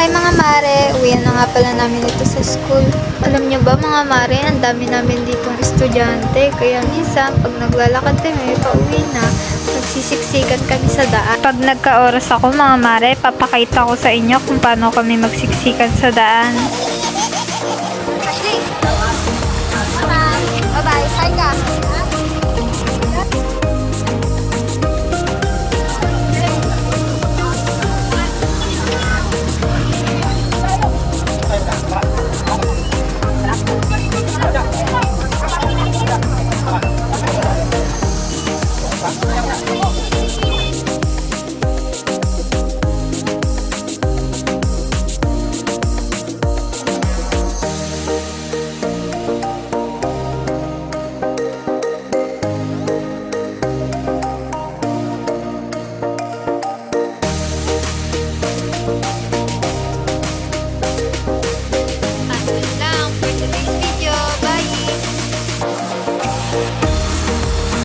Mga mare, uwian na nga pala namin ito sa school. Alam nyo ba mga mare, ang dami namin ditong estudyante. Kaya minsan, pag naglalakad kami, pauwi na, nagsisiksikan kami sa daan. Pag nagka-oras ako mga mare, papakita ko sa inyo kung paano kami magsiksikan sa daan.